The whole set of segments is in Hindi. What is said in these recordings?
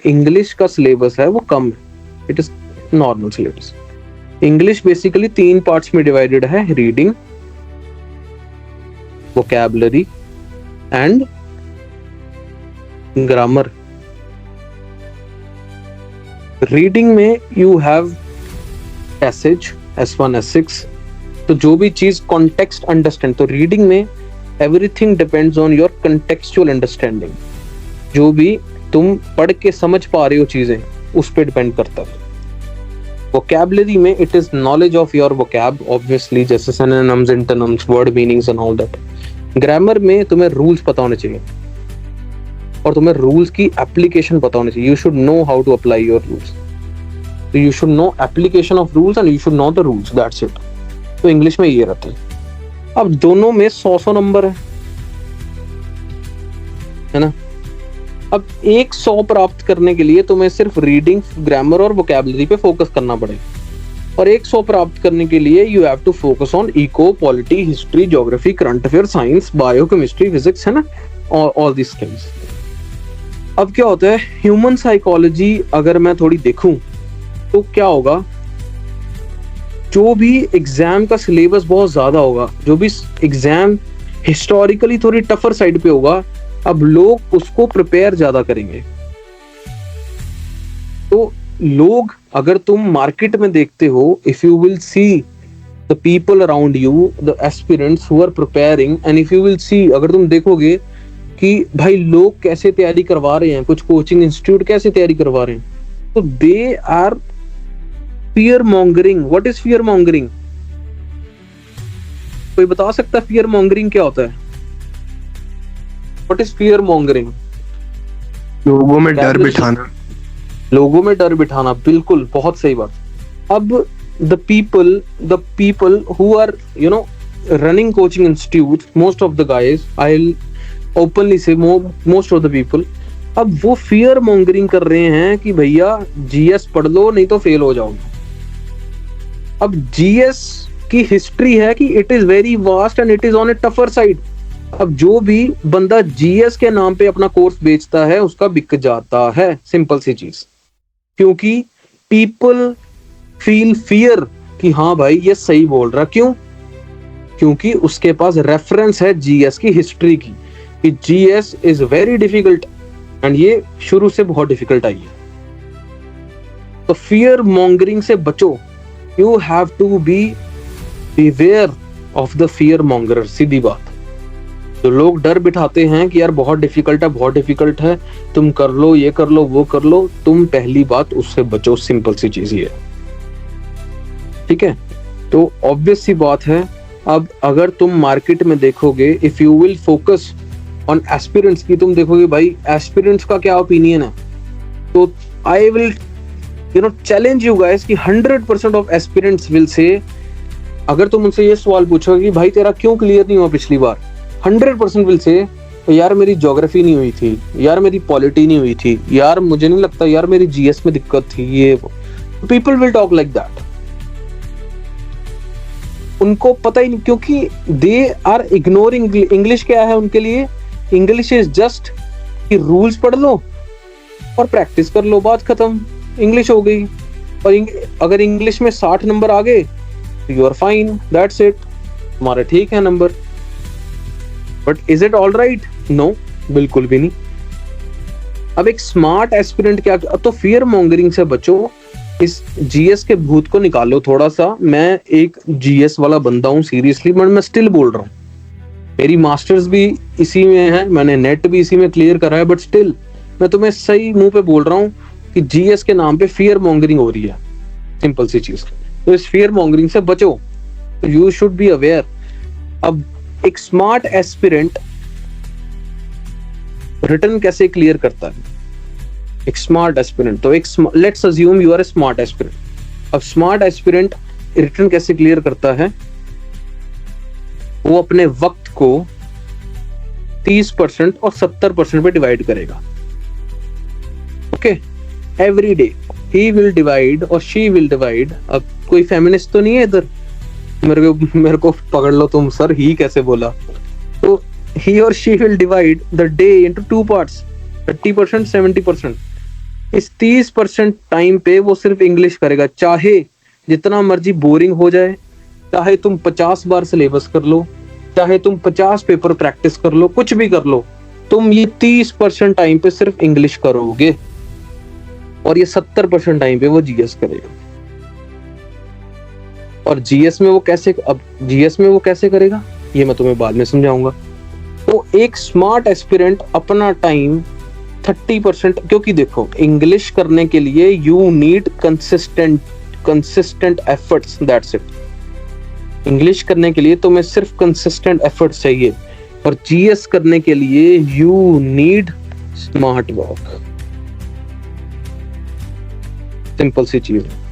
इंग्लिश का सिलेबस है वो कम है, it is normal syllabus. English basically 3 parts में डिवाइडेड है, reading, vocabulary and grammar. Reading में you have passage S1 S6, तो जो भी चीज कॉन्टेक्स्ट अंडरस्टैंड, तो रीडिंग में everything depends on your contextual understanding, जो भी तुम पढ़ के समझ पा रहे हो चीजें उस पर डिपेंड करता है। वोकैबुलरी में it is knowledge of your vocab obviously, जैसे synonyms, antonyms, word meanings and all that. Grammar में तुम्हें रूल्स पता होने चाहिए और तुम्हें रूल्स की एप्लीकेशन पता होनी चाहिए। You should know how to apply your rules, तो you should know application of rules and you should know the rules, that's it. तो इंग्लिश में ये रहता है। अब दोनों में 100 नंबर है ना। अब 100 प्राप्त करने के लिए तुम्हें सिर्फ रीडिंग, ग्रामर और वोकैबुलरी पे फोकस करना पड़ेगा, और 100 प्राप्त करने के लिए you have to focus on eco, polity, history, geography, current affair, science, bio, chemistry, physics, है ना, ऑल दिस थिंग्स। अब क्या होता है, ह्यूमन साइकोलॉजी अगर मैं थोड़ी देखूं तो क्या होगा, जो भी एग्जाम का सिलेबस बहुत ज्यादा होगा, जो भी एग्जाम हिस्टोरिकली थोड़ी टफर साइड पे होगा, अब लोग उसको प्रिपेयर ज्यादा करेंगे। तो लोग, अगर तुम मार्केट में देखते हो, if you will see the people around you, the aspirants who are preparing, and if you will see, अगर तुम देखोगे कि भाई लोग कैसे तैयारी करवा रहे हैं, कुछ कोचिंग इंस्टीट्यूट कैसे तैयारी करवा रहे हैं, तो they are fear mongering. What is fear mongering? कोई बता सकता है फियर मॉन्गरिंग क्या होता है? What is fear mongering? लोगों में डर बिठाना। लोगों में डर बिठाना, बिल्कुल, बहुत सही बात। अब the people who are running coaching institutes, most of the guys, I'll openly say most of the people, अब वो फियर मॉन्गरिंग कर रहे हैं कि भैया जीएस पढ़ लो नहीं तो फेल हो जाओगे। अब जीएस की हिस्ट्री है कि it is very vast and it is on A tougher side. अब जो भी बंदा जीएस के नाम पे अपना कोर्स बेचता है उसका बिक जाता है, सिंपल सी चीज, क्योंकि पीपल फील फियर कि हाँ भाई ये सही बोल रहा। क्यों? क्योंकि उसके पास रेफरेंस है जीएस की हिस्ट्री की, कि GS is very difficult and ये शुरू से बहुत डिफिकल्ट आई है। तो फियर मॉन्गरिंग से बचो, you have to be beware of the fear mongerer. सीधी बात, जो लोग डर बिठाते हैं कि यार बहुत डिफिकल्ट है, तुम कर लो, ये कर लो, वो कर लो, तुम पहली बात उससे बचो, सिंपल सी चीज ही है, ठीक है। तो ऑब्वियस सी बात है, अब अगर तुम मार्केट में देखोगे, if you will focus on aspirants की, तुम देखोगे भाई एस्पिरेंट्स का क्या ओपिनियन है, तो I will challenge you guys कि 100% ऑफ एस्पिरेंट्स विल से, अगर तुम उनसे ये सवाल पूछोगे कि भाई तेरा क्यों क्लियर नहीं हुआ पिछली बार, 100% विल से यार मेरी ज्योग्राफी नहीं हुई थी, यार मेरी पॉलिटी नहीं हुई थी, यार मुझे नहीं लगता, यार मेरी जीएस में दिक्कत थी, ये वो। People will talk like that. उनको पता ही नहीं, क्योंकि दे आर इग्नोरिंग इंग्लिश। क्या है उनके लिए? इंग्लिश इज जस्ट कि रूल्स पढ़ लो और प्रैक्टिस कर लो, बात खत्म, इंग्लिश हो गई। और अगर इंग्लिश में 60 नंबर आ गए तो you are fine, that's it, तुम्हारे ठीक है number. But is it all right? No, बिल्कुल भी नहीं। अब एक स्मार्ट एस्पिरेंट क्या, तो फियर मॉन्गरिंग से बचो, इस जीएस के भूत को निकालो थोड़ा सा। मैं एक जीएस वाला बंदा हूँ सीरियसली, बट मैं स्टिल बोल रहा हूँ, मेरी मास्टर्स भी इसी में है, मैंने नेट भी इसी में क्लियर करा है, बट स्टिल मैं तुम्हें सही मुंह पे बोल रहा हूँ कि जीएस के नाम पे फियर मॉन्गरिंग हो रही है, सिंपल सी चीज। तो इस फियर मॉन्गरिंग से बचो, यू शुड बी अवेयर। अब एक स्मार्ट एस्पिरेंट रिटर्न कैसे क्लियर करता है? एक स्मार्ट एस्पिरेंट, तो एक let's assume you are a smart aspirant. अब स्मार्ट एस्पिरेंट रिटर्न कैसे क्लियर करता है? वो अपने वक्त को 30% और 70% पे डिवाइड करेगा। Okay, every day he will divide और शी विल डिवाइड। अब कोई फेमिनिस्ट तो नहीं है इधर, मेरे को पकड़ लो तुम, सर ही कैसे बोला? तो ही और she will divide the day into 2 parts, 30%, 70%। इस 30% टाइम पे वो सिर्फ इंग्लिश करेगा, चाहे जितना मर्जी बोरिंग हो जाए, चाहे तुम 50 बार सिलेबस कर लो, चाहे तुम 50 पेपर प्रैक्टिस कर लो, कुछ भी कर लो, तुम ये 30% टाइम पे सिर्फ इंग्लिश करोगे और ये 70% टाइम पे वो जीएस करेगा। और जीएस में वो कैसे करेगा ये मैं तुम्हें बाद में समझाऊंगा। तो एक स्मार्ट एस्पिरेंट अपना टाइम 30%, क्योंकि देखो इंग्लिश करने के लिए you need consistent efforts, that's it. English करने के लिए तुम्हें सिर्फ कंसिस्टेंट एफर्ट्स चाहिए, और जीएस करने के लिए you need smart work. Simple सी चीज है,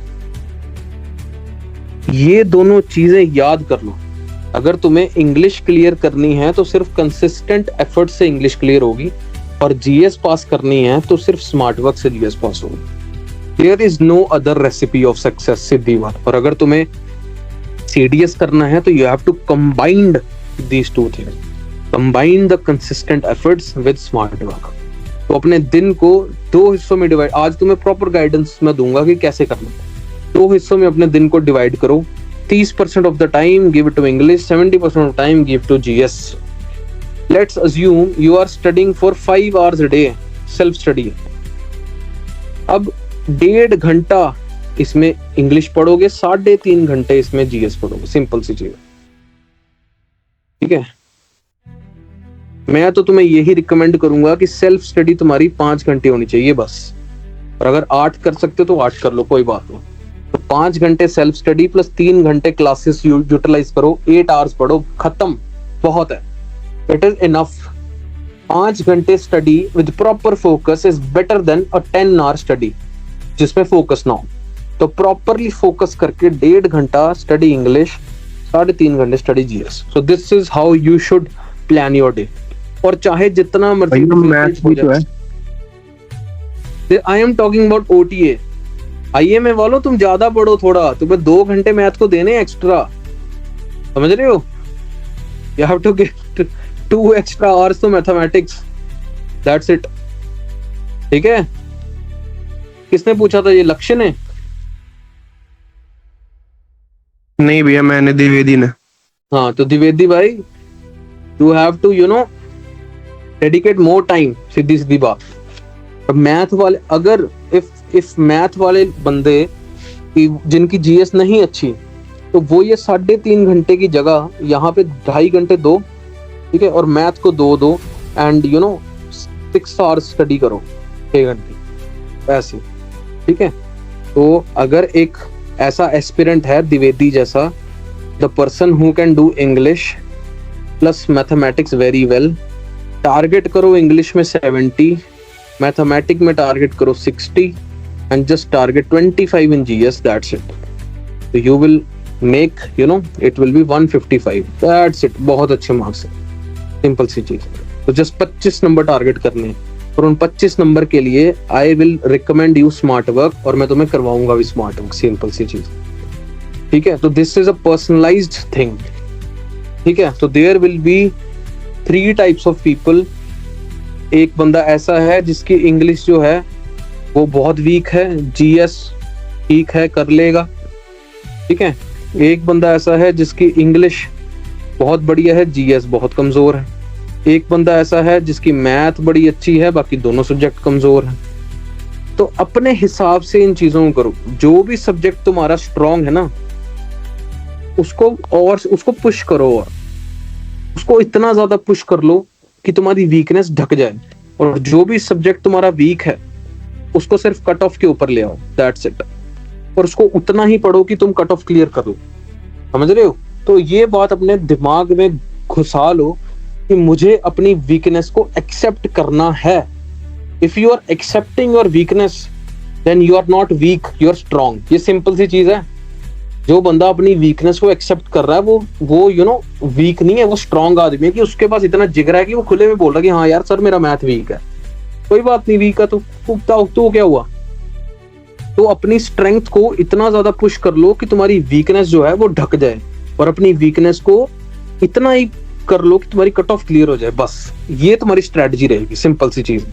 ये दोनों चीजें याद कर लो। अगर तुम्हें इंग्लिश क्लियर करनी है तो सिर्फ कंसिस्टेंट एफर्ट से इंग्लिश क्लियर होगी, और जीएस पास करनी है तो सिर्फ स्मार्ट वर्क से जीएस पास होगी। There is no other recipe of success, सीधी बात। और अगर तुम्हें सीडीएस करना है तो you have to combine these two things, combine the consistent efforts with smart work. तो अपने दिन को 2 हिस्सों में डिवाइड, आज तुम्हें प्रॉपर गाइडेंस मैं दूंगा कि कैसे करना है। 2 हिस्सों में अपने दिन को डिवाइड करो, 30% of the time give it to English, 70% of time give to GS. Let's assume you are studying for 5 hours a day, self study. अब 1.5 घंटा इसमें इंग्लिश पढ़ोगे, 3.5 घंटे इसमें जीएस पढ़ोगे। सिंपल सी चीज, ठीक है। मैं तो तुम्हें यही रिकमेंड करूंगा कि सेल्फ स्टडी तुम्हारी 5 घंटे होनी चाहिए बस। और अगर 8 कर सकते हो तो 8 कर लो, कोई बात नहीं। तो 5 घंटे सेल्फ स्टडी प्लस 3 घंटे क्लासेस यूटिलाइज करो, 8 hours पढ़ो, खत्म, बहुत है, इट इज इनफ। 5 घंटे study with proper focus is better than a 10 hour study जिसमें फोकस ना हो। तो प्रॉपरली फोकस करके 1.5 घंटा स्टडी इंग्लिश, 3.5 घंटे study GS. So this is how you should plan your day. और चाहे जितना मर्जी मैथ भी तो है, I am talking about OTA. IMA वालों तुम ज्यादा पढ़ो थोड़ा, तुम्हें 2 घंटे मैथ को देने एक्स्ट्रा, समझ रहे हो? You have to get 2 extra hours to mathematics, that's it, ठीक है। किसने पूछा था ये? लक्ष्य ने? नहीं भैया, मैंने द्विवेदी ने। हाँ, तो द्विवेदी भाई, you have to dedicate more time, सीधी सीधी बात। अब मैथ वाले, अगर इफ मैथ वाले बंदे जिनकी जीएस नहीं अच्छी, तो वो ये 3.5 घंटे की जगह यहाँ पे 2.5 घंटे दो, ठीक है, और मैथ को 2 एंड 6 hours स्टडी करो, 6 घंटे ऐसे, ठीक है। तो अगर एक ऐसा एस्पिरेंट है द्विवेदी जैसा, the person who can do English plus mathematics very well, target करो इंग्लिश में 70, मैथमेटिक्स में टारगेट करो 60 and just target 25 in GS, that's it. तो you will make it will be 155, that's it. बहुत अच्छे मार्क्स है, सिंपल सी चीज। तो जस्ट 25 नंबर टारगेट करने हैं, और उन 25 नंबर के लिए I will recommend you smart work, और मैं तुम्हें करवाऊंगा भी स्मार्ट वर्क, सिंपल सी चीज, ठीक है। तो this is a personalised thing, ठीक है। तो there will be 3 types of people. एक बंदा ऐसा है जिसकी इंग्लिश जो है वो बहुत वीक है, जीएस ठीक है, कर लेगा, ठीक है। एक बंदा ऐसा है जिसकी इंग्लिश बहुत बढ़िया है, जीएस बहुत कमजोर है। एक बंदा ऐसा है जिसकी मैथ बड़ी अच्छी है, बाकी दोनों सब्जेक्ट कमजोर हैं। तो अपने हिसाब से इन चीजों को करो। जो भी सब्जेक्ट तुम्हारा स्ट्रांग है ना, उसको पुश करो, और उसको इतना ज्यादा पुश कर लो कि तुम्हारी वीकनेस ढक जाए। और जो भी सब्जेक्ट तुम्हारा वीक है उसको सिर्फ कट ऑफ के ऊपर ले आओ, दैट्स इट। और उसको उतना ही पढ़ो कि तुम कट ऑफ क्लियर कर लो, समझ रहे हो? तो ये बात अपने दिमाग में घुसा लो कि मुझे अपनी वीकनेस को एक्सेप्ट करना है। If you are accepting your weakness then you are not weak, you are strong. ये सिंपल सी चीज है। जो बंदा अपनी वीकनेस को एक्सेप्ट कर रहा है वो वीक नहीं है, वो स्ट्रांग आदमी है, कि उसके पास इतना जिगरा है कि वो खुले में बोल रहा है कि हाँ यार सर मेरा मैथ वीक है। कोई बात नहीं, वीक है तो क्या हुआ? तो अपनी स्ट्रेंथ को इतना ज्यादा पुश कर लो कि तुम्हारी वीकनेस जो है वो ढक जाए, और अपनी वीकनेस को इतना ही कर लो कि तुम्हारी कट ऑफ क्लियर हो जाए। बस ये तुम्हारी स्ट्रेटजी रहेगी, सिंपल सी चीज।